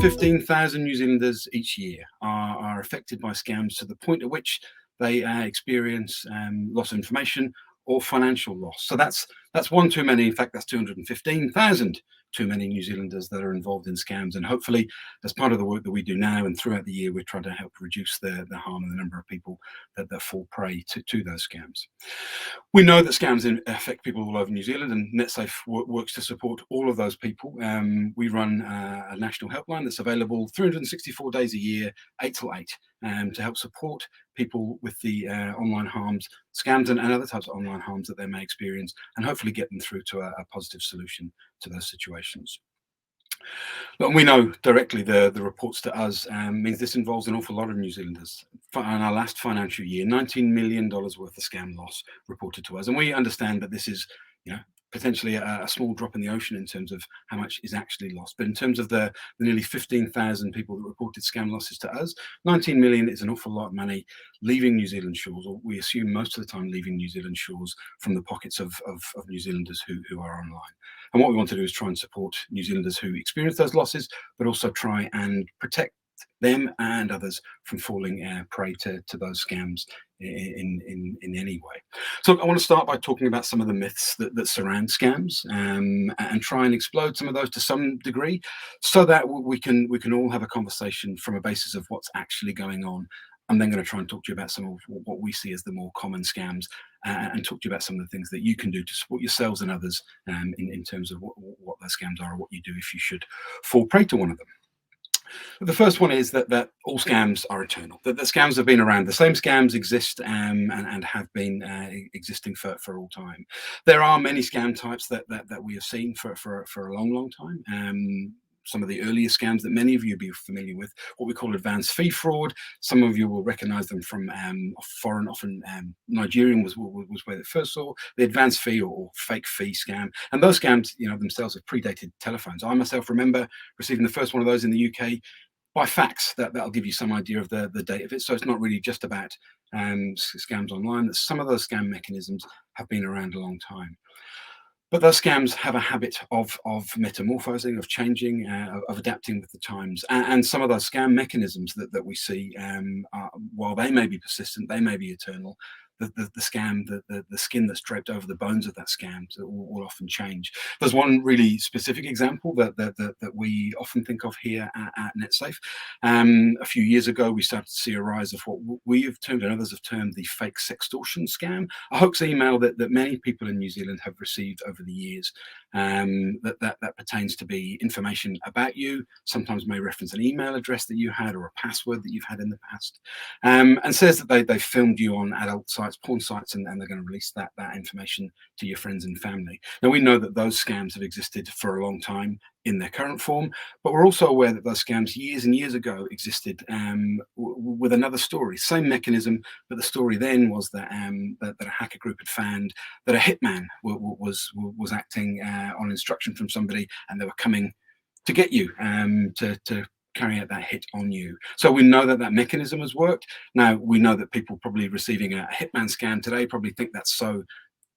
215,000 New Zealanders each year are affected by scams to the point at which they experience loss of information or financial loss. So that's one too many. In fact, that's 215,000 too many New Zealanders that are involved in scams. And hopefully, as part of the work that we do now and throughout the year, we're trying to help reduce the harm and the number of people that fall prey to those scams. We know that scams affect people all over New Zealand, and Netsafe works to support all of those people. We run a national helpline that's available 364 days a year, 8 till 8, to help support people with the online harms, scams, and other types of online harms that they may experience, and hopefully get them through to a positive solution to those situations. But we know directly the reports to us means this involves an awful lot of New Zealanders. In our last financial year, $19 million worth of scam loss reported to us, and we understand that this is, potentially a small drop in the ocean in terms of how much is actually lost. But in terms of the nearly 15,000 people that reported scam losses to us, 19 million is an awful lot of money leaving New Zealand shores, or we assume most of the time leaving New Zealand shores from the pockets of New Zealanders who are online. And what we want to do is try and support New Zealanders who experience those losses, but also try and protect them and others from falling prey to those scams in any way. So I want to start by talking about some of the myths that surround scams, and try and explode some of those to some degree, so that we can all have a conversation from a basis of what's actually going on. I'm then going to try and talk to you about some of what we see as the more common scams, and talk to you about some of the things that you can do to support yourselves and others in terms of what those scams are, or what you do if you should fall prey to one of them. The first one is that all scams are eternal, that scams have been around. The same scams exist and have been existing for all time. There are many scam types that we have seen for a long time. Some of the earlier scams that many of you will be familiar with, what we call advanced fee fraud. Some of you will recognize them from foreign, often Nigerian was where they first saw the advanced fee or fake fee scam. And those scams, themselves have predated telephones. I myself remember receiving the first one of those in the UK by fax. That'll give you some idea of the date of it. So it's not really just about scams online. Some of those scam mechanisms have been around a long time. But those scams have a habit of metamorphosing, of changing, of adapting with the times. And some of those scam mechanisms that we see, while they may be persistent, they may be eternal, the scam, the skin that's draped over the bones of that scam will often change. There's one really specific example that we often think of here at Netsafe. A few years ago, we started to see a rise of what we have termed and others have termed the fake sextortion scam, a hoax email that many people in New Zealand have received over the years, that pertains to be information about you, sometimes may reference an email address that you had or a password that you've had in the past, and says that they filmed you on adult sites, porn sites, and they're going to release that information to your friends and family. Now, we know that those scams have existed for a long time in their current form, but we're also aware that those scams years and years ago existed with another story, same mechanism, but the story then was that a hacker group had found that a hitman was acting on instruction from somebody, and they were coming to get you to carry out that hit on you. So we know that mechanism has worked. Now, we know that people probably receiving a hitman scam today probably think that's so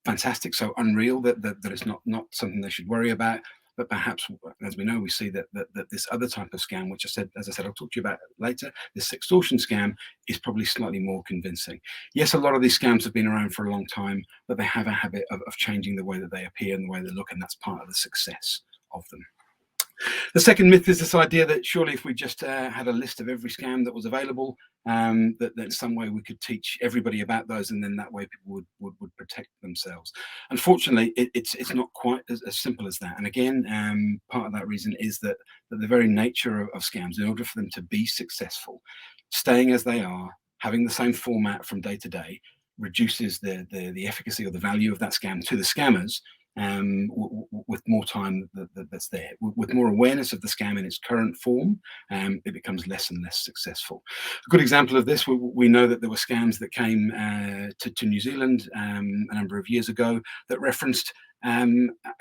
fantastic, so unreal that it's not something they should worry about. But perhaps, as we know, we see that this other type of scam, which as I said, I'll talk to you about later, this extortion scam, is probably slightly more convincing. Yes, a lot of these scams have been around for a long time, but they have a habit of changing the way that they appear and the way they look, and that's part of the success of them. The second myth is this idea that surely if we just had a list of every scam that was available, that in some way we could teach everybody about those, and then that way people would protect themselves. Unfortunately, it's not quite as simple as that. And again, part of that reason is that the very nature of scams, in order for them to be successful, staying as they are, having the same format from day to day, reduces the efficacy or the value of that scam to the scammers. With more time that's there, with more awareness of the scam in its current form, it becomes less and less successful. A good example of this, we know that there were scams that came to New Zealand a number of years ago that referenced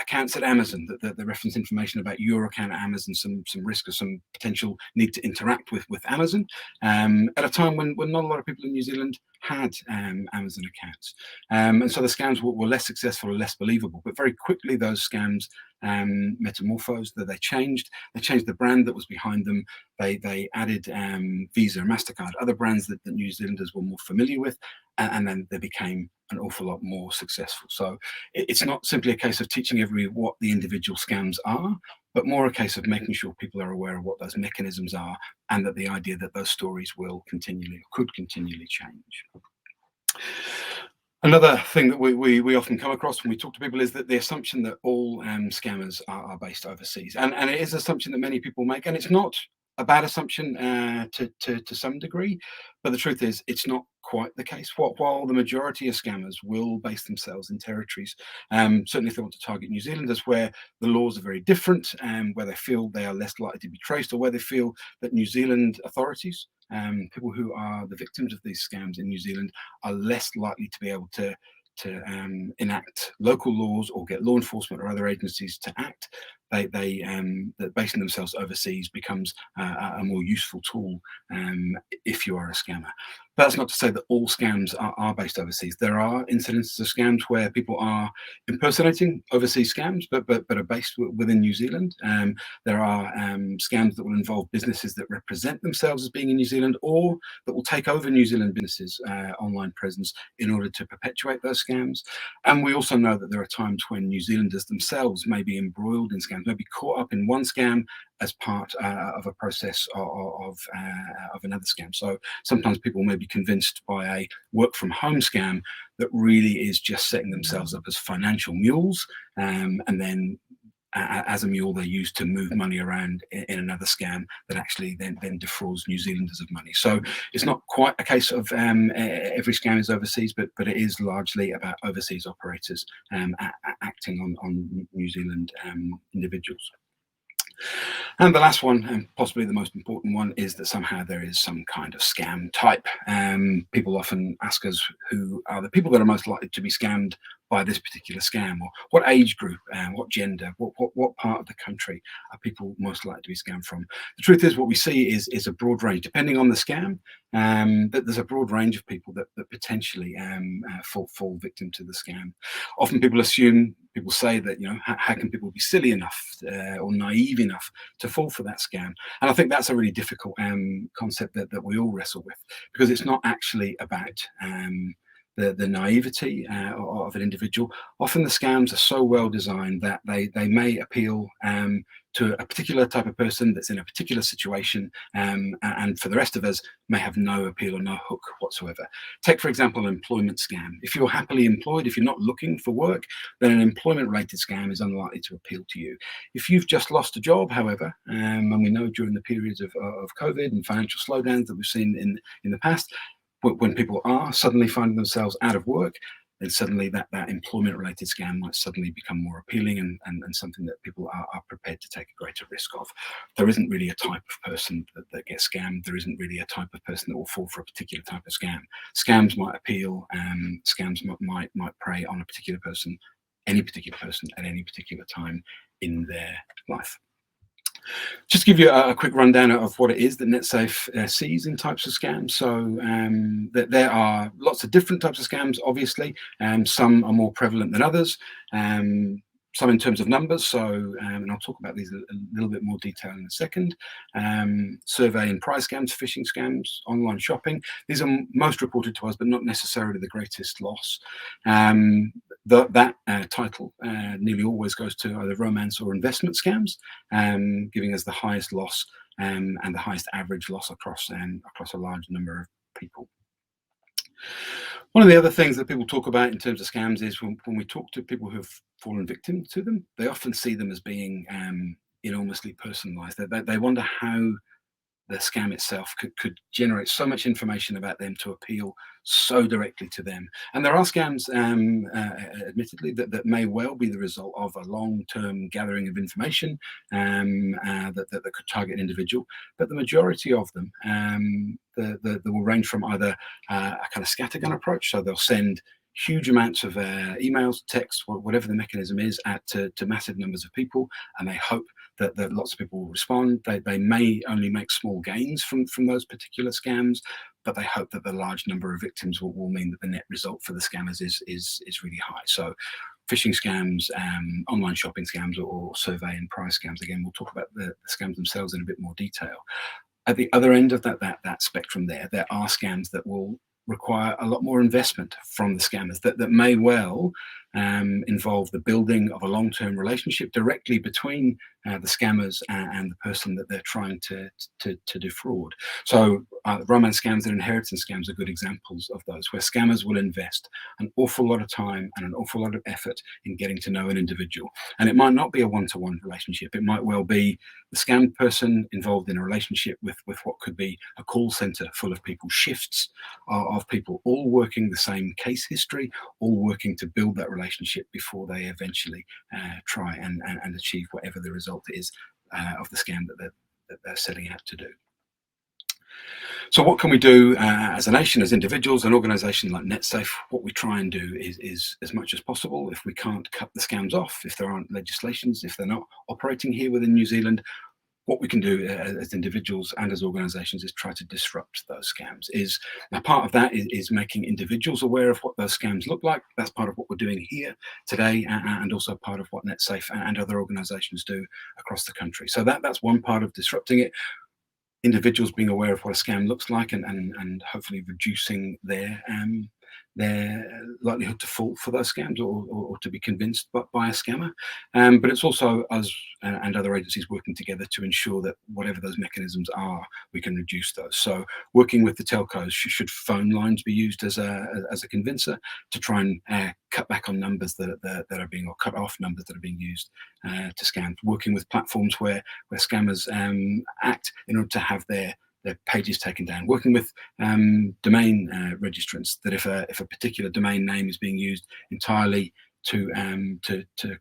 accounts at Amazon, that reference information about your account at Amazon, some risk or some potential need to interact with Amazon, at a time when not a lot of people in New Zealand had Amazon accounts. And so the scams were less successful or less believable, but very quickly those scams metamorphosed, that they changed the brand that was behind them. They added Visa, MasterCard, other brands that New Zealanders were more familiar with, and then they became an awful lot more successful. So it's not simply a case of teaching everybody what the individual scams are, but more a case of making sure people are aware of what those mechanisms are, and that the idea that those stories could continually change. Another thing that we often come across when we talk to people is that the assumption that all scammers are based overseas, and it is an assumption that many people make, and it's not a bad assumption to some degree, but the truth is it's not quite the case. While the majority of scammers will base themselves in territories, certainly if they want to target New Zealanders where the laws are very different, where they feel they are less likely to be traced, or where they feel that New Zealand authorities, people who are the victims of these scams in New Zealand, are less likely to be able to enact local laws or get law enforcement or other agencies to act. That basing themselves overseas becomes a more useful tool if you are a scammer. That's not to say that all scams are based overseas. There are incidences of scams where people are impersonating overseas scams, but are based within New Zealand. There are scams that will involve businesses that represent themselves as being in New Zealand, or that will take over New Zealand businesses' online presence in order to perpetuate those scams. And we also know that there are times when New Zealanders themselves may be embroiled in scams, may be caught up in one scam as part of a process of another scam. So sometimes people may be convinced by a work from home scam that really is just setting themselves up as financial mules, and then as a mule they're used to move money around in another scam that actually then defrauds New Zealanders of money. So it's not quite a case of every scam is overseas, but it is largely about overseas operators acting on New Zealand individuals. And the last one, and possibly the most important one, is that somehow there is some kind of scam type. People often ask us who are the people that are most likely to be scammed by this particular scam, or what age group, what gender, what part of the country are people most likely to be scammed from. The truth is, what we see is a broad range, depending on the scam. That there's a broad range of people that potentially fall victim to the scam. Often people say that, how can people be silly enough or naive enough to fall for that scam? And I think that's a really difficult concept that we all wrestle with, because it's not actually about the naivety of an individual. Often the scams are so well designed that they may appeal to a particular type of person that's in a particular situation, and for the rest of us may have no appeal or no hook whatsoever. Take, for example, an employment scam. If you're happily employed, if you're not looking for work, then an employment-related scam is unlikely to appeal to you. If you've just lost a job, however, and we know during the periods of COVID and financial slowdowns that we've seen in the past, when people are suddenly finding themselves out of work, then suddenly that employment-related scam might suddenly become more appealing and something that people are prepared to take a greater risk of. There isn't really a type of person that gets scammed. There isn't really a type of person that will fall for a particular type of scam. Scams might appeal, scams might prey on a particular person, any particular person at any particular time in their life. Just to give you a quick rundown of what it is that Netsafe sees in types of scams. So there are lots of different types of scams, obviously. Some are more prevalent than others. Some in terms of numbers, and I'll talk about these in a little bit more detail in a second. Survey and price scams, phishing scams, online shopping. These are most reported to us, but not necessarily the greatest loss. That title nearly always goes to either romance or investment scams, giving us the highest loss and the highest average loss across a large number of people. One of the other things that people talk about in terms of scams is when we talk to people who have fallen victim to them, they often see them as being enormously personalized. They wonder how the scam itself could generate so much information about them to appeal so directly to them. And there are scams, admittedly, that may well be the result of a long-term gathering of information that could target an individual. But the majority of them they will range from either a kind of scattergun approach, so they'll send huge amounts of emails, texts, whatever the mechanism is, to massive numbers of people, and they hope that lots of people will respond. They may only make small gains from those particular scams, but they hope that the large number of victims will mean that the net result for the scammers is really high. So phishing scams, online shopping scams, or survey and price scams. Again, we'll talk about the scams themselves in a bit more detail. At the other end of that spectrum there are scams that will require a lot more investment from the scammers that may well involve the building of a long-term relationship directly between the scammers and the person that they're trying to defraud. So romance scams and inheritance scams are good examples of those, where scammers will invest an awful lot of time and an awful lot of effort in getting to know an individual. And it might not be a one-to-one relationship. It might well be the scammed person involved in a relationship with what could be a call center full of people, shifts of people all working the same case history, all working to build that relationship before they eventually try and achieve whatever the result is of the scam that they're setting out to do. So what can we do as a nation, as individuals, an organisation like Netsafe? What we try and do is as much as possible, if we can't cut the scams off, if there aren't legislations, if they're not operating here within New Zealand, what we can do as individuals and as organisations is try to disrupt those scams. Now part of that is making individuals aware of what those scams look like. That's part of what we're doing here today, and also part of what Netsafe and other organisations do across the country. So that's one part of disrupting it. Individuals being aware of what a scam looks like and hopefully reducing their likelihood to fall for those scams or to be convinced by a scammer. But it's also us and other agencies working together to ensure that whatever those mechanisms are, we can reduce those. So working with the telcos, should phone lines be used as a convincer to try and cut back on numbers that are being, or cut off numbers that are being used to scam. Working with platforms where scammers act in order to have their pages taken down. Working with domain registrants, that if a particular domain name is being used entirely to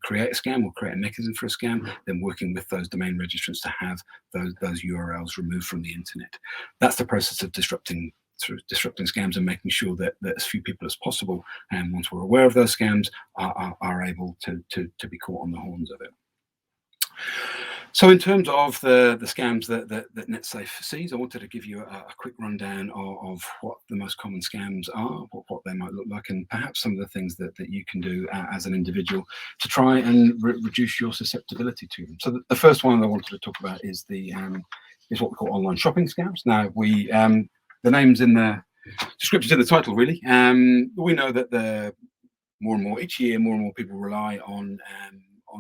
create a scam or create a mechanism for a scam, then working with those domain registrants to have those URLs removed from the internet. That's the process of disrupting scams and making sure that as few people as possible, and once we're aware of those scams, are able to be caught on the horns of it. So in terms of the scams that Netsafe sees, I wanted to give you a quick rundown of what the most common scams are, what they might look like, and perhaps some of the things that you can do as an individual to try and reduce your susceptibility to them. So the first one I wanted to talk about is what we call online shopping scams. Now the name's in the description's in the title, really. We know that more and more each year, more and more people rely on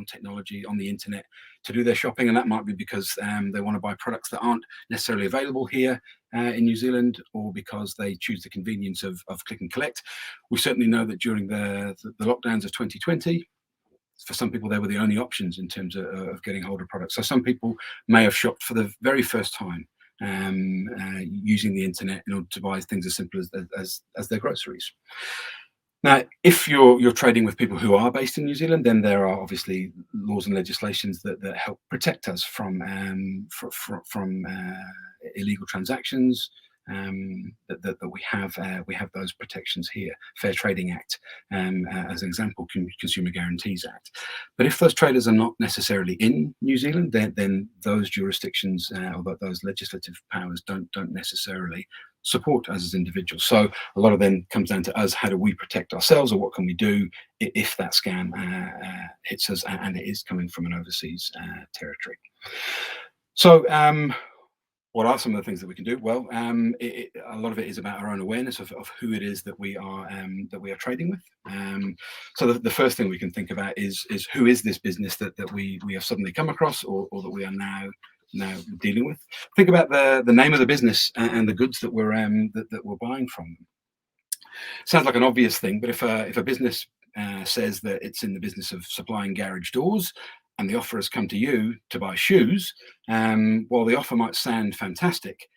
technology, on the internet, to do their shopping, and that might be because they want to buy products that aren't necessarily available here in New Zealand, or because they choose the convenience of click and collect. We certainly know that during the lockdowns of 2020, for some people, they were the only options in terms of getting hold of products. So some people may have shopped for the very first time using the internet in order to buy things as simple as their groceries. Now, if you're trading with people who are based in New Zealand, then there are obviously laws and legislations that help protect us from illegal transactions. That we have those protections here. Fair Trading Act, as an example, Consumer Guarantees Act. But if those traders are not necessarily in New Zealand, then those jurisdictions or those legislative powers don't necessarily support us as individuals. So a lot of them comes down to us. How do we protect ourselves, or what can we do if that scam hits us and it is coming from an overseas territory? So what are some of the things that we can do? Well, a lot of it is about our own awareness of who it is that we are trading with. So the first thing we can think about is who is this business that we have suddenly come across, or that we are now dealing with. Think about the name of the business and the goods that we're buying from them. Sounds like an obvious thing, but if a business says that it's in the business of supplying garage doors, and the offer has come to you to buy shoes, while the offer might sound fantastic,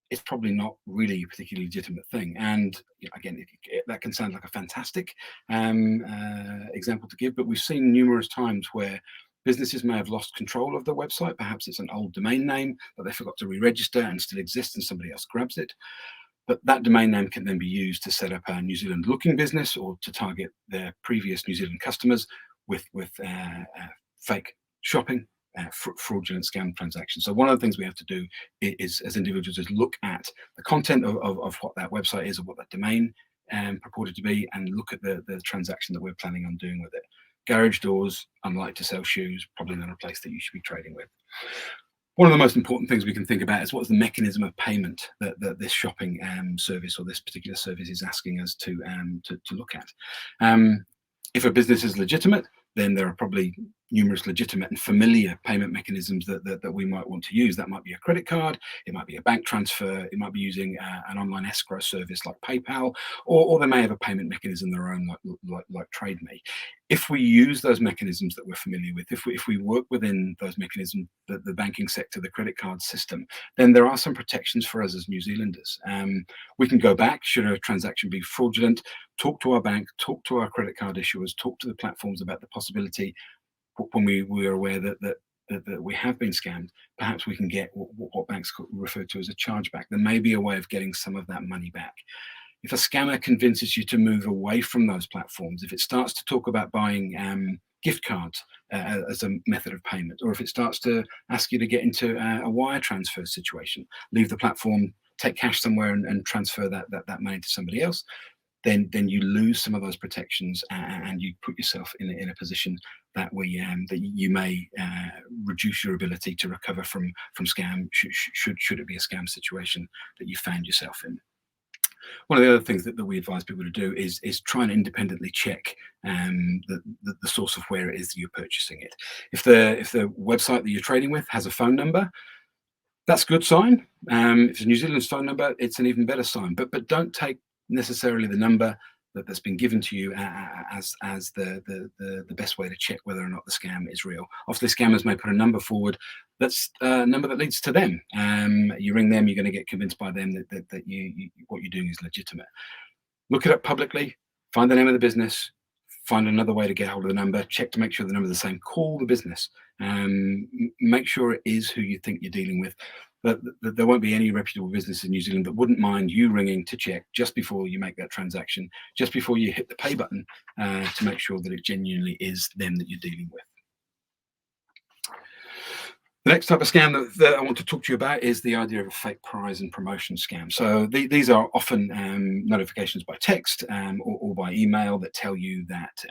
it's probably not really a particularly legitimate thing. And again, that can sound like a fantastic example to give, but we've seen numerous times where businesses may have lost control of their website. Perhaps it's an old domain name that they forgot to re-register and still exists, and somebody else grabs it. But that domain name can then be used to set up a New Zealand looking business, or to target their previous New Zealand customers with fake shopping, fraudulent scam transactions. So one of the things we have to do is, as individuals, is look at the content of what that website is, or what that domain purported to be, and look at the transaction that we're planning on doing with it. Garage doors, unlikely to sell shoes, probably not a place that you should be trading with. One of the most important things we can think about is what's the mechanism of payment that this shopping service or this particular service is asking us to look at. If a business is legitimate, then there are probably numerous legitimate and familiar payment mechanisms that we might want to use. That might be a credit card, it might be a bank transfer, it might be using an online escrow service like PayPal, or they may have a payment mechanism their own like TradeMe. If we use those mechanisms that we're familiar with, if we work within those mechanisms, the banking sector, the credit card system, then there are some protections for us as New Zealanders. We can go back, should a transaction be fraudulent, talk to our bank, talk to our credit card issuers, talk to the platforms about the possibility when we are aware that we have been scammed. Perhaps we can get what banks refer to as a chargeback. There may be a way of getting some of that money back. If a scammer convinces you to move away from those platforms, if it starts to talk about buying gift cards as a method of payment, or if it starts to ask you to get into a wire transfer situation, leave the platform, take cash somewhere and transfer that money to somebody else, then you lose some of those protections and you put yourself in a position that you may reduce your ability to recover from scam should it be a scam situation that you found yourself in. One of the other things that we advise people to do is try and independently check the source of where it is that you're purchasing it. If the website that you're trading with has a phone number, that's a good sign. If it's a New Zealand phone number, it's an even better sign. But don't take necessarily the number that's been given to you as the best way to check whether or not the scam is real. Often scammers may put a number forward that's a number that leads to them. You ring them, you're going to get convinced by them that what you're doing is legitimate. Look it up publicly, find the name of the business, find another way to get hold of the number, check to make sure the number is the same, call the business, make sure it is who you think you're dealing with. But there won't be any reputable business in New Zealand that wouldn't mind you ringing to check just before you make that transaction, just before you hit the pay button, to make sure that it genuinely is them that you're dealing with. The next type of scam that I want to talk to you about is the idea of a fake prize and promotion scam. So these are often notifications by text or by email that tell you that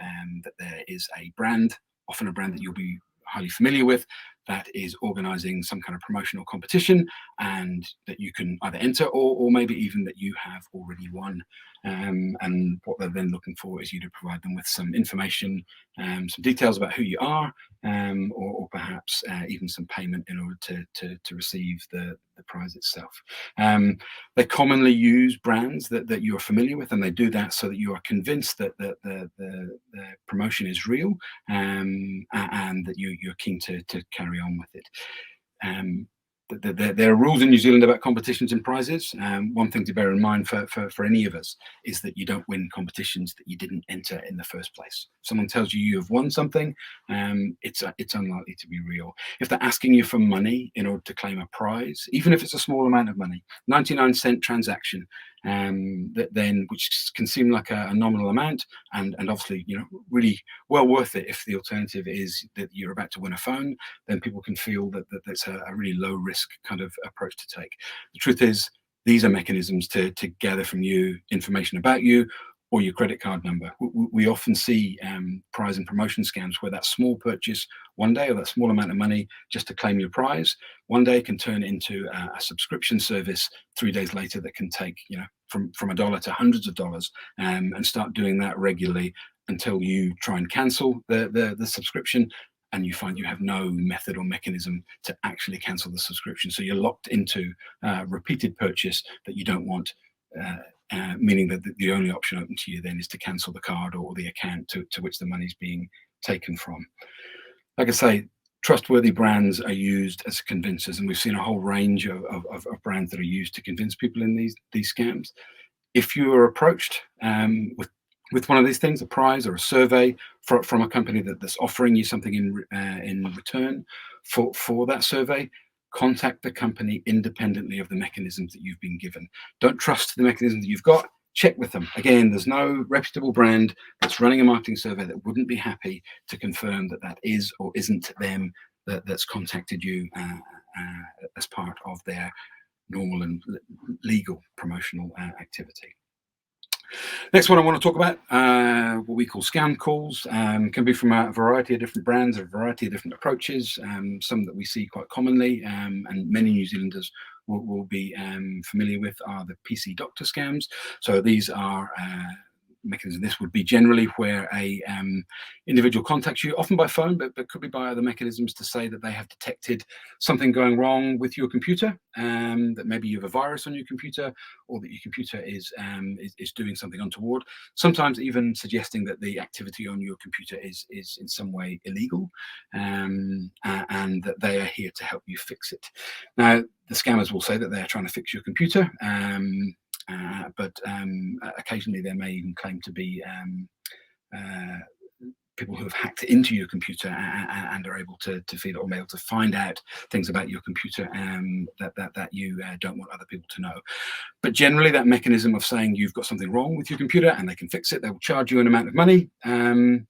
there is a brand, often a brand that you'll be highly familiar with, that is organizing some kind of promotional competition and that you can either enter or maybe even that you have already won. And what they're then looking for is you to provide them with some information, some details about who you are, or perhaps even some payment in order to receive the prize itself. They commonly use brands that you are familiar with, and they do that so that you are convinced that the promotion is real, and that you're keen to carry on with it. There are rules in New Zealand about competitions and prizes. One thing to bear in mind for any of us is that you don't win competitions that you didn't enter in the first place. If someone tells you you've won something, it's unlikely to be real. If they're asking you for money in order to claim a prize, even if it's a small amount of money, 99-cent transaction, which can seem like a nominal amount, and obviously really well worth it if the alternative is that you're about to win a phone, then people can feel that that's a really low risk kind of approach to take. The truth is, these are mechanisms to gather from you information about you or your credit card number. We often see prize and promotion scams where that small purchase one day, or that small amount of money just to claim your prize, one day can turn into a subscription service 3 days later that can take from $1 to hundreds of dollars, and start doing that regularly until you try and cancel the subscription, and you find you have no method or mechanism to actually cancel the subscription. So you're locked into repeated purchase that you don't want, meaning that the only option open to you then is to cancel the card or the account to which the money is being taken from. Like I say, trustworthy brands are used as convincers, and we've seen a whole range of brands that are used to convince people in these scams. If you are approached with one of these things, a prize or a survey from a company that's offering you something in return for that survey, contact the company independently of the mechanisms that you've been given. Don't trust the mechanisms that you've got. Check with them. Again, there's no reputable brand that's running a marketing survey that wouldn't be happy to confirm that is or isn't them that's contacted you as part of their normal and legal promotional activity. Next one I want to talk about, what we call scam calls, can be from a variety of different brands, a variety of different approaches. Some that we see quite commonly, and many New Zealanders will be familiar with, are the PC doctor scams. So these are mechanism. This would be generally where a individual contacts you, often by phone, but could be by other mechanisms, to say that they have detected something going wrong with your computer, that maybe you have a virus on your computer, or that your computer is doing something untoward. Sometimes even suggesting that the activity on your computer is in some way illegal, and that they are here to help you fix it. Now, the scammers will say that they are trying to fix your computer. But occasionally they may even claim to be people who have hacked into your computer and are able to feed it, or able to find out things about your computer that you don't want other people to know. But generally, that mechanism of saying you've got something wrong with your computer and they can fix it, they will charge you an amount of money, and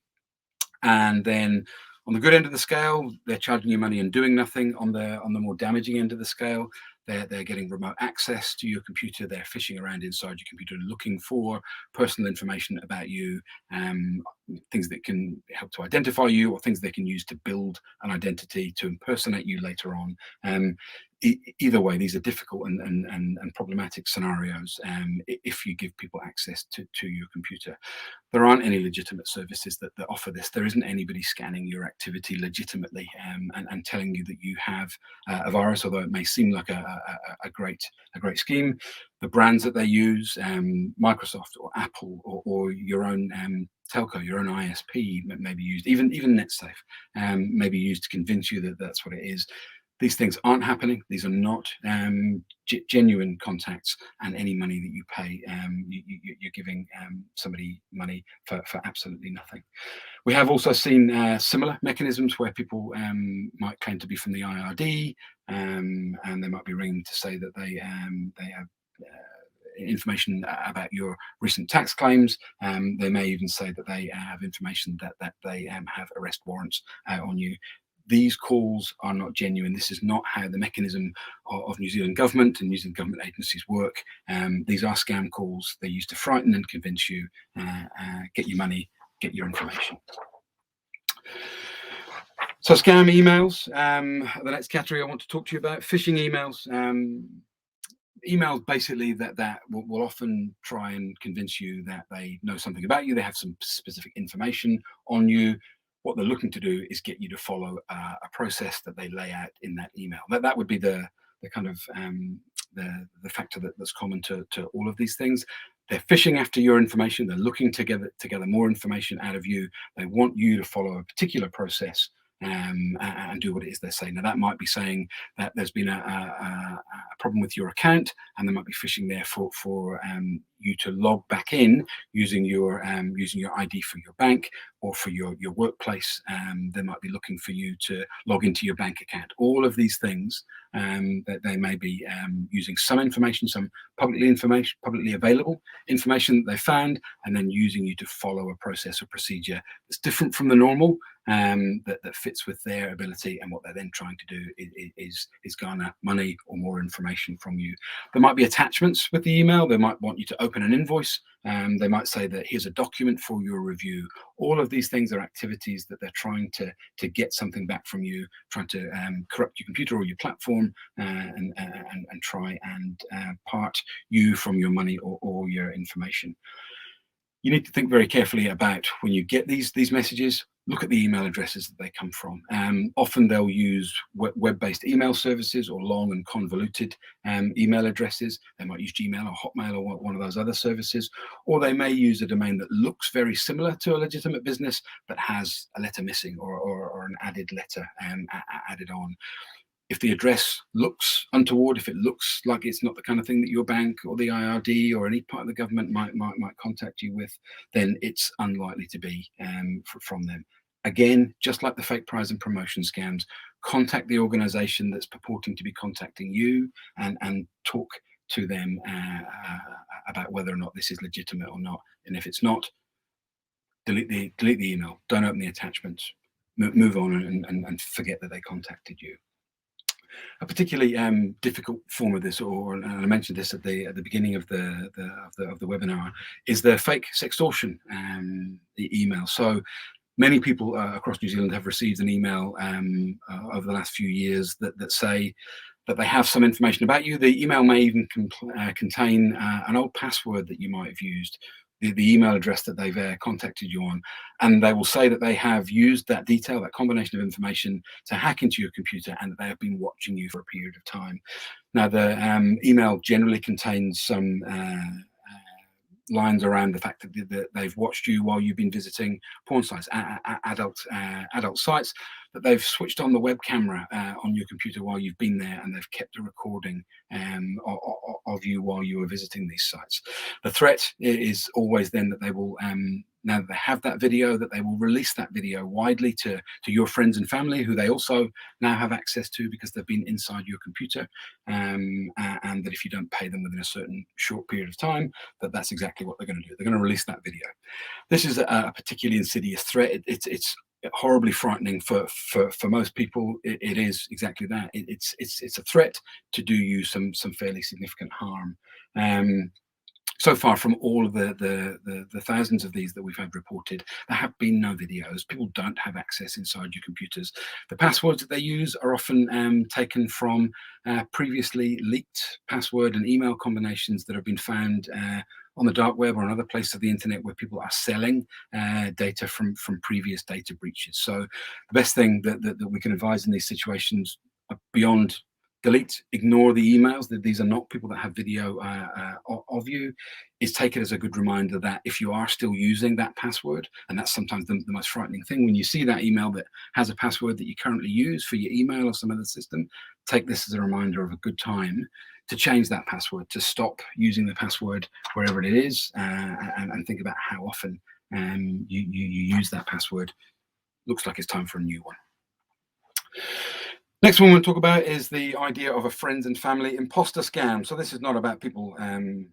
then on the good end of the scale, they're charging you money and doing nothing. On the more damaging end of the scale, they're getting remote access to your computer. They're fishing around inside your computer, looking for personal information about you, things that can help to identify you, or things they can use to build an identity to impersonate you later on. Either way, these are difficult and problematic scenarios if you give people access to your computer. There aren't any legitimate services that offer this. There isn't anybody scanning your activity legitimately, and telling you that you have a virus, although it may seem like a great scheme. The brands that they use, Microsoft or Apple, or your own telco, your own ISP, may be used. Even Netsafe may be used to convince you that that's what it is. These things aren't happening. These are not genuine contacts, and any money that you pay, you're giving somebody money for absolutely nothing. We have also seen similar mechanisms where people might claim to be from the IRD, and they might be ringing to say that they have information about your recent tax claims. They may even say that they have information that they have arrest warrants on you. These calls are not genuine. This is not how the mechanism of New Zealand government and New Zealand government agencies work. These are scam calls. They're used to frighten and convince you, get your money, get your information. So scam emails, the next category I want to talk to you about, phishing emails. Emails basically that will often try and convince you that they know something about you. They have some specific information on you. What they're looking to do is get you to follow a process that they lay out in that email. That would be the kind of the factor that's common to all of these things. They're fishing after your information. They're looking to gather more information out of you. They want you to follow a particular process, and do what it is they're saying. Now, that might be saying that there's been a problem with your account, and they might be fishing there for you to log back in using your ID for your bank or for your workplace. They might be looking for you to log into your bank account. All of these things, that they may be using some information, some publicly available information that they found, and then using you to follow a process or procedure that's different from the normal, that fits with their ability. And what they're then trying to do is garner money or more information from you. There might be attachments with the email. They might want you to open an invoice. They might say that here's a document for your review. All of these things are activities that they're trying to get something back from you, trying to corrupt your computer or your platform, and try and part you from your money or your information. You need to think very carefully about when you get these messages. Look at the email addresses that they come from. Often they'll use web-based email services or long and convoluted email addresses. They might use Gmail or Hotmail or one of those other services, or they may use a domain that looks very similar to a legitimate business but has a letter missing, or an added letter added on. If the address looks untoward, if it looks like it's not the kind of thing that your bank or the IRD or any part of the government might contact you with, then it's unlikely to be from them. Again, just like the fake prize and promotion scams, contact the organization that's purporting to be contacting you, and talk to them about whether or not this is legitimate or not. And if it's not, delete the email. Don't open the attachments. Move on and forget that they contacted you. A particularly difficult form of this, or and I mentioned this at the beginning of the webinar, is the fake sextortion email. So many people across New Zealand have received an email over the last few years that say that they have some information about you. The email may even contain an old password that you might have used, the email address that they've contacted you on, and they will say that they have used that detail, that combination of information, to hack into your computer, and that they have been watching you for a period of time. Now, the email generally contains some lines around the fact that they've watched you while you've been visiting porn sites, adult sites, that they've switched on the web camera on your computer while you've been there, and they've kept a recording of you while you were visiting these sites. The threat is always then that they will, now that they have that video, that they will release that video widely to your friends and family, who they also now have access to because they've been inside your computer, and that if you don't pay them within a certain short period of time, that's exactly what they're going to do. They're going to release that video. This is a particularly insidious threat. It's horribly frightening for most people. It is exactly that. It's a threat to do you some fairly significant harm. So far, from all of the thousands of these that we've had reported, there have been no videos. People don't have access inside your computers. The passwords that they use are often taken from previously leaked password and email combinations that have been found on the dark web or on other places of the internet where people are selling data from previous data breaches. So the best thing that we can advise in these situations, beyond delete, ignore the emails, that these are not people that have video of you, is take it as a good reminder that if you are still using that password, and that's sometimes the most frightening thing, when you see that email that has a password that you currently use for your email or some other system, take this as a reminder of a good time to change that password, to stop using the password wherever it is, and think about how often you use that password. Looks like it's time for a new one. Next one we'll talk about is the idea of a friends and family imposter scam. So this is not about people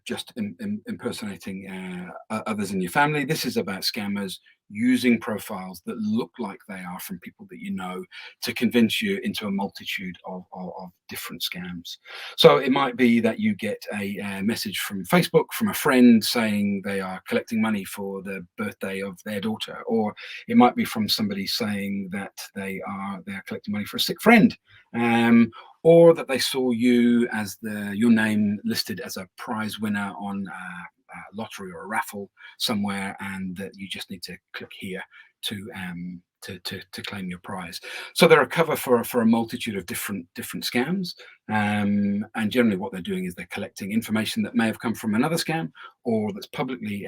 just impersonating others in your family. This is about scammers using profiles that look like they are from people that you know to convince you into a multitude of different scams. So it might be that you get a message from Facebook from a friend saying they are collecting money for the birthday of their daughter, or it might be from somebody saying that they are collecting money for a sick friend, or that they saw you as your name listed as a prize winner on a lottery or a raffle somewhere, and that you just need to click here to claim your prize. So they're a cover for a multitude of different scams, and generally what they're doing is they're collecting information that may have come from another scam or that's publicly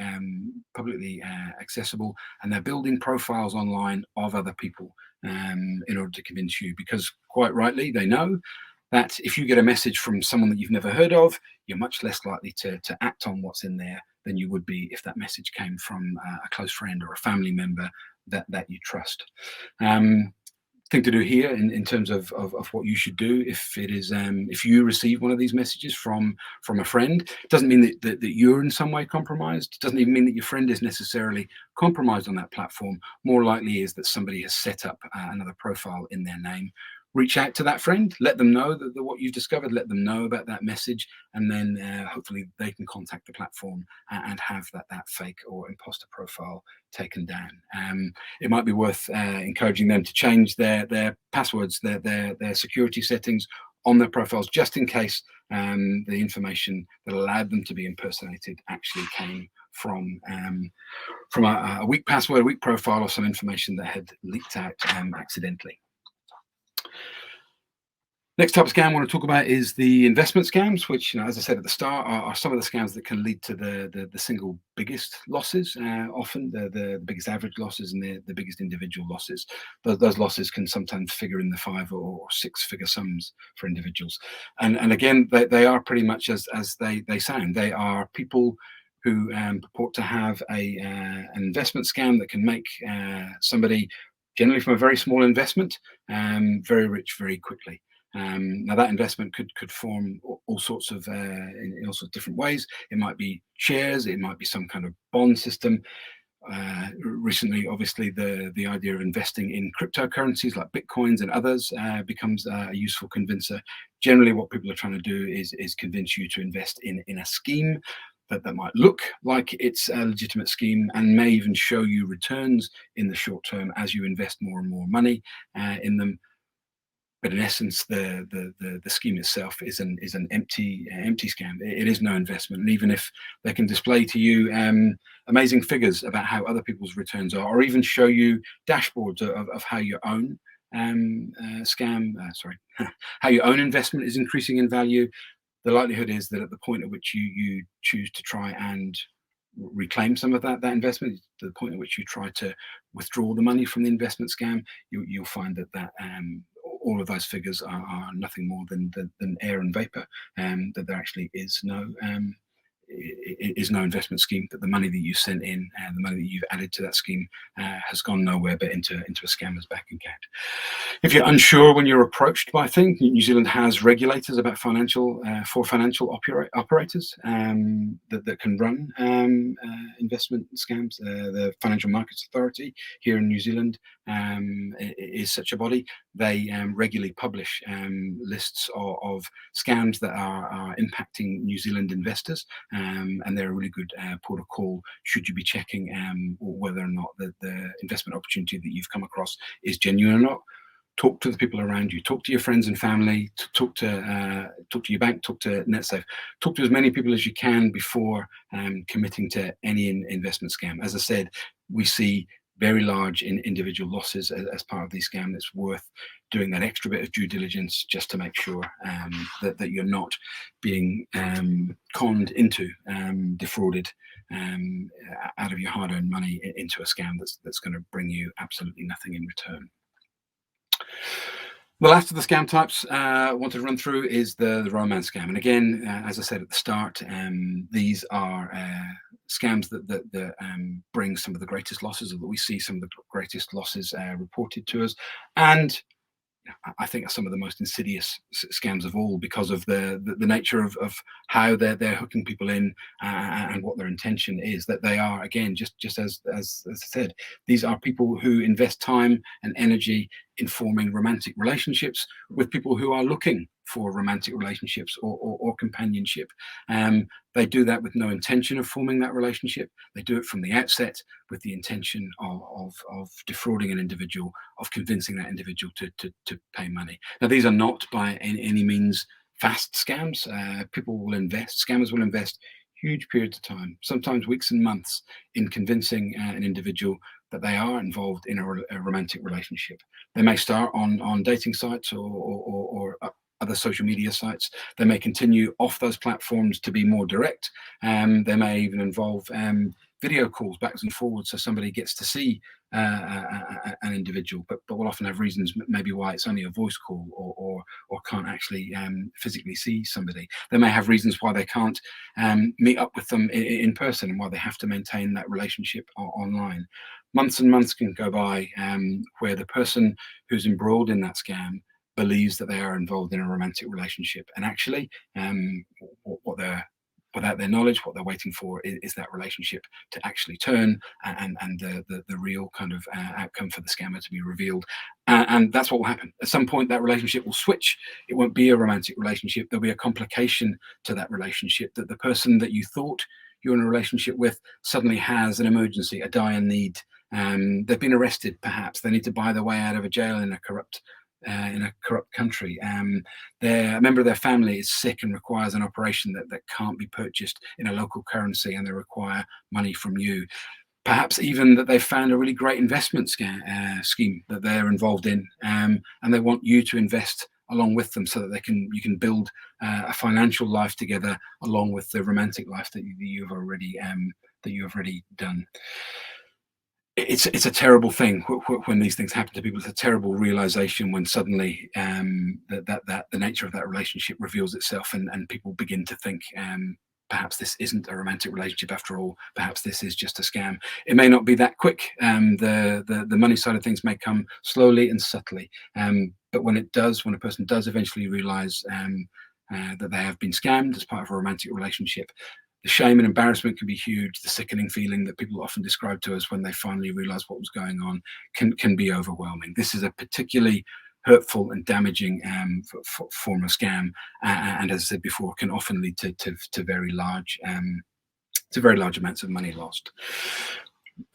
accessible, and they're building profiles online of other people in order to convince you, because quite rightly they know that if you get a message from someone that you've never heard of, you're much less likely to act on what's in there than you would be if that message came from a close friend or a family member that you trust. Thing to do here in terms of what you should do if you receive one of these messages from a friend, doesn't mean that you're in some way compromised. Doesn't even mean that your friend is necessarily compromised on that platform. More likely is that somebody has set up another profile in their name. Reach out to that friend, let them know that what you've discovered, let them know about that message, and then hopefully they can contact the platform and have that fake or imposter profile taken down. It might be worth encouraging them to change their passwords, their security settings on their profiles, just in case the information that allowed them to be impersonated actually came from a weak password, a weak profile, or some information that had leaked out accidentally. Next type of scam I want to talk about is the investment scams, which, as I said at the start, are some of the scams that can lead to the single biggest losses, often the biggest average losses and the biggest individual losses. Those losses can sometimes figure in the 5 or 6 figure sums for individuals. And again, they are pretty much as they sound. They are people who purport to have an investment scam that can make somebody, generally from a very small investment, very rich very quickly. Now that investment could form all sorts of in all sorts of different ways. It might be shares, it might be some kind of bond system. Recently, obviously, the idea of investing in cryptocurrencies like bitcoins and others becomes a useful convincer. Generally, what people are trying to do is convince you to invest in a scheme that might look like it's a legitimate scheme and may even show you returns in the short term as you invest more and more money in them. But in essence, the scheme itself is an empty scam. It is no investment, and even if they can display to you amazing figures about how other people's returns are, or even show you dashboards of how your own how your own investment is increasing in value, the likelihood is that at the point at which you choose to try and reclaim some of that investment, to the point at which you try to withdraw the money from the investment scam, you'll find that all of those figures are nothing more than air and vapor, that there actually is no investment scheme, that the money that you sent in and the money that you've added to that scheme has gone nowhere but into a scammer's bank account. If you're unsure when you're approached by a thing, New Zealand has regulators about financial operators that can run investment scams. The Financial Markets Authority here in New Zealand is such a body. They regularly publish lists of scams that are impacting New Zealand investors, and they're a really good port of call should you be checking whether or not the investment opportunity that you've come across is genuine or not. Talk to the people around you, talk to your friends and family, talk to your bank, talk to Netsafe, talk to as many people as you can before committing to any investment scam. As I said, we see very large individual losses as part of these scams. It's worth doing that extra bit of due diligence just to make sure that you're not being conned into, defrauded out of your hard-earned money into a scam that's going to bring you absolutely nothing in return. The last of the scam types I want to run through is the romance scam. And again, as I said at the start, these are scams that bring some of the greatest losses, or that we see some of the greatest losses reported to us. And I think are some of the most insidious scams of all, because of the nature of how they're hooking people in and what their intention is. That they are, again, just as I said, these are people who invest time and energy in forming romantic relationships with people who are looking for romantic relationships or companionship. They do that with no intention of forming that relationship. They do it from the outset with the intention of defrauding an individual, of convincing that individual to pay money. Now, these are not by any means fast scams. Scammers will invest huge periods of time, sometimes weeks and months, in convincing an individual that they are involved in a romantic relationship. They may start on dating sites or other social media sites. They may continue off those platforms to be more direct. They may even involve video calls backwards and forwards, so somebody gets to see an individual, but will often have reasons maybe why it's only a voice call or can't actually physically see somebody. They may have reasons why they can't meet up with them in person, and why they have to maintain that relationship online. Months and months can go by where the person who's embroiled in that scam believes that they are involved in a romantic relationship, and actually what they're, without their knowledge, what they're waiting for is that relationship to actually turn and the real kind of outcome for the scammer to be revealed. And that's what will happen. At some point, that relationship will switch. It won't be a romantic relationship. There'll be a complication to that relationship, that the person that you thought you're in a relationship with suddenly has an emergency, a dire need. They've been arrested, perhaps. They need to buy their way out of a jail in a corrupt country. A member of their family is sick and requires an operation that can't be purchased in a local currency, and they require money from you. Perhaps even that they've found a really great investment scheme that they're involved in, and they want you to invest along with them, so that you can build a financial life together along with the romantic life that you've already done. It's a terrible thing when these things happen to people. It's a terrible realization when suddenly that the nature of that relationship reveals itself, and people begin to think, perhaps this isn't a romantic relationship after all. Perhaps this is just a scam. It may not be that quick. The money side of things may come slowly and subtly. But when a person does eventually realize that they have been scammed as part of a romantic relationship, The shame and embarrassment can be huge. The sickening feeling that people often describe to us when they finally realize what was going on can be overwhelming. This is a particularly hurtful and damaging form of scam, and as I said before, can often lead to very large amounts of money lost.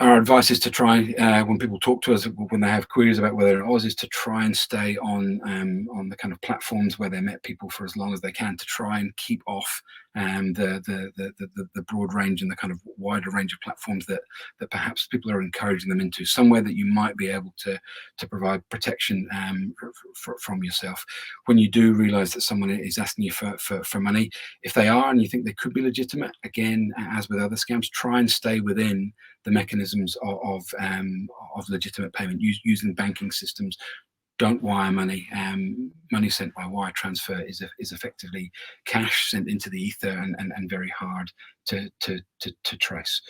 Our advice is to try, when people talk to us, when they have queries about whether it was, is to try and stay on the kind of platforms where they met people for as long as they can, to try and keep off the broad range and the kind of wider range of platforms that perhaps people are encouraging them into, somewhere that you might be able to provide protection from yourself. When you do realize that someone is asking you for money, if they are and you think they could be legitimate, again, as with other scams, try and stay within the mechanisms of legitimate payment, using banking systems. Don't wire money. Money sent by wire transfer is effectively cash sent into the ether and very hard to trace.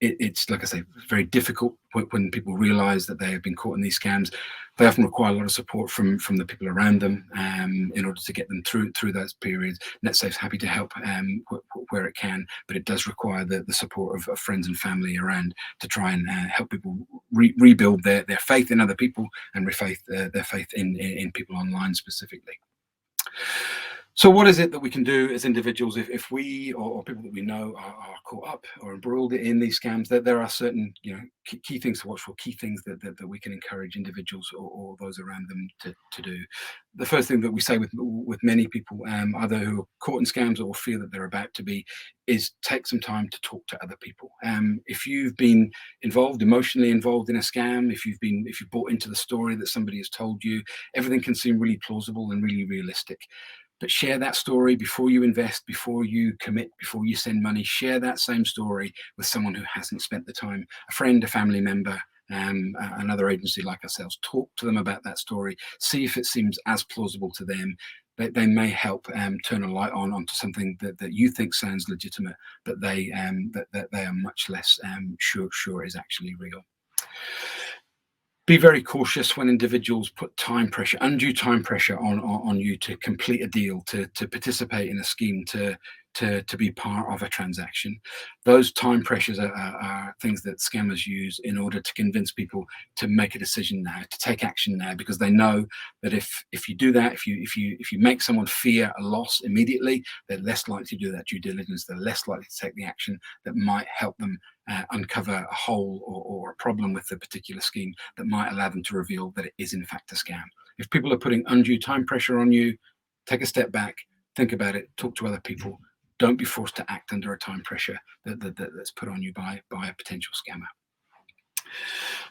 It's like I say, very difficult when people realize that they have been caught in these scams. They often require a lot of support from the people around them in order to get them through those periods. Netsafe's happy to help where it can, but it does require the support of friends and family around to try and help people rebuild their faith in other people and their faith in people online specifically. So what is it that we can do as individuals if we or people that we know are caught up or embroiled in these scams? That there are certain key things to watch for, key things that we can encourage individuals or those around them to do. The first thing that we say with many people, either who are caught in scams or feel that they're about to be, is take some time to talk to other people. If you've been emotionally involved in a scam, if you've bought into the story that somebody has told you, everything can seem really plausible and really realistic. But share that story before you invest, before you commit, before you send money. Share that same story with someone who hasn't spent the time, a friend, a family member, another agency like ourselves. Talk to them about that story. See if it seems as plausible to them. They may help turn a light onto something that you think sounds legitimate, but they are much less sure is actually real. Be very cautious when individuals put undue time pressure on you to complete a deal, to participate in a scheme, to be part of a transaction. Those time pressures are things that scammers use in order to convince people to make a decision now, to take action now, because they know that if you do that, if you make someone fear a loss immediately, they're less likely to do that due diligence. They're less likely to take the action that might help them uncover a hole or a problem with the particular scheme that might allow them to reveal that it is in fact a scam. If people are putting undue time pressure on you, take a step back, think about it, talk to other people. Don't be forced to act under a time pressure that's put on you by a potential scammer.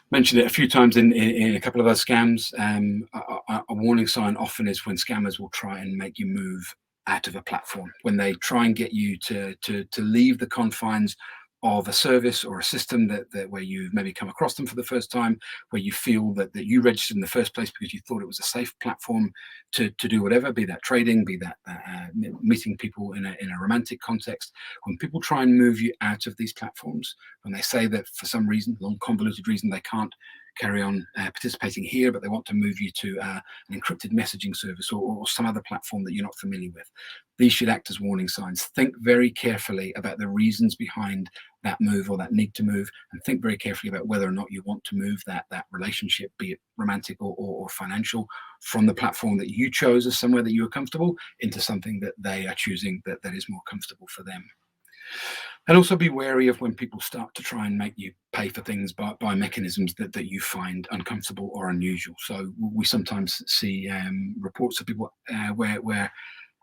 Mentioned it a few times in a couple of those scams. A warning sign often is when scammers will try and make you move out of a platform, when they try and get you to leave the confines of a service or a system that where you've maybe come across them for the first time, where you feel that you registered in the first place because you thought it was a safe platform to do whatever, be that trading, be that meeting people in a romantic context. When people try and move you out of these platforms, when they say that for some reason, long convoluted reason, they can't carry on participating here, but they want to move you to an encrypted messaging service or some other platform that you're not familiar with, these should act as warning signs. Think very carefully about the reasons behind that move or that need to move, and think very carefully about whether or not you want to move that relationship, be it romantic or financial, from the platform that you chose as somewhere that you are comfortable into something that they are choosing that is more comfortable for them. And also be wary of when people start to try and make you pay for things by mechanisms that you find uncomfortable or unusual. So we sometimes see reports of people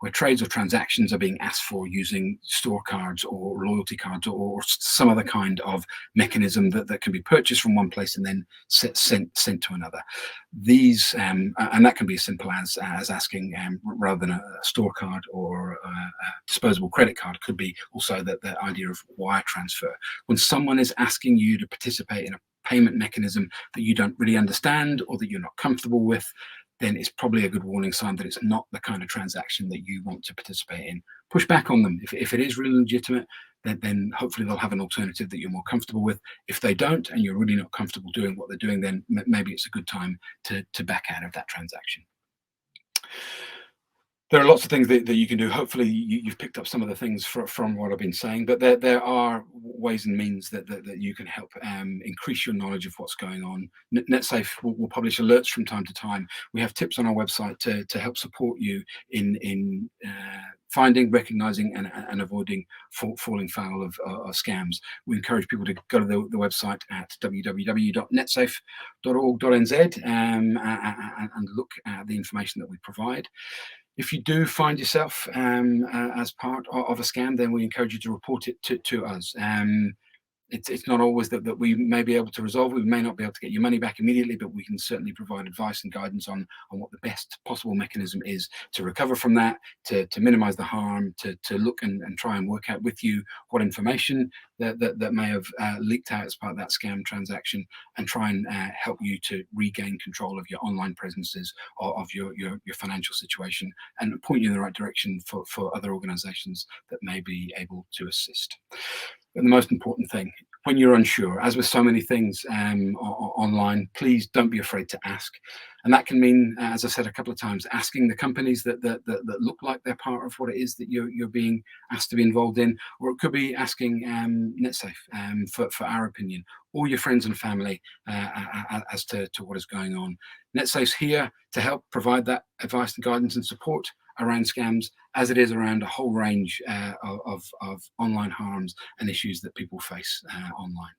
where trades or transactions are being asked for using store cards or loyalty cards or some other kind of mechanism that can be purchased from one place and then sent to another. These and that can be as simple as asking, rather than a store card or a disposable credit card, could be also the idea of wire transfer. When someone is asking you to participate in a payment mechanism that you don't really understand or that you're not comfortable with, then it's probably a good warning sign that it's not the kind of transaction that you want to participate in. Push back on them. If it is really legitimate, then hopefully they'll have an alternative that you're more comfortable with. If they don't, and you're really not comfortable doing what they're doing, then maybe it's a good time to back out of that transaction. There are lots of things that you can do. Hopefully, you've picked up some of the things from what I've been saying, but there are ways and means that you can help increase your knowledge of what's going on. Netsafe will publish alerts from time to time. We have tips on our website to help support you in finding, recognizing, and avoiding falling foul of scams. We encourage people to go to the website at www.netsafe.org.nz and look at the information that we provide. If you do find yourself as part of a scam, then we encourage you to report it to us. It's not always that we may be able to resolve. We may not be able to get your money back immediately, but we can certainly provide advice and guidance on what the best possible mechanism is to recover from that, to minimize the harm, to look and try and work out with you what information that may have leaked out as part of that scam transaction, and try and help you to regain control of your online presences, of your financial situation, and point you in the right direction for other organizations that may be able to assist. But the most important thing, when you're unsure, as with so many things online, please don't be afraid to ask. And that can mean, as I said a couple of times, asking the companies that look like they're part of what it is that you're being asked to be involved in, or it could be asking Netsafe for our opinion, or your friends and family as to what is going on. Netsafe's here to help provide that advice and guidance and support around scams, as it is around a whole range of online harms and issues that people face online.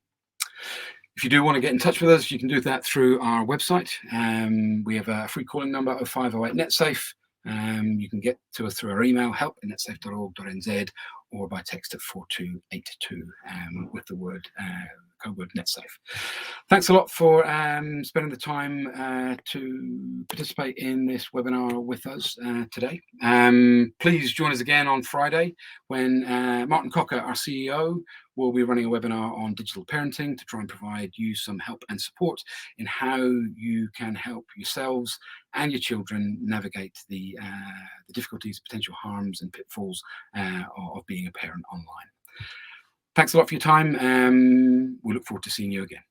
If you do want to get in touch with us, you can do that through our website. We have a free calling number, 0508 Netsafe. You can get to us through our email, help@netsafe.org.nz, or by text at 4282 with the code word Netsafe. Thanks a lot for spending the time to participate in this webinar with us today. Please join us again on Friday when Martin Cocker, our CEO, will be running a webinar on digital parenting to try and provide you some help and support in how you can help yourselves and your children navigate the difficulties, potential harms, and pitfalls of being a parent online. Thanks a lot for your time. We look forward to seeing you again.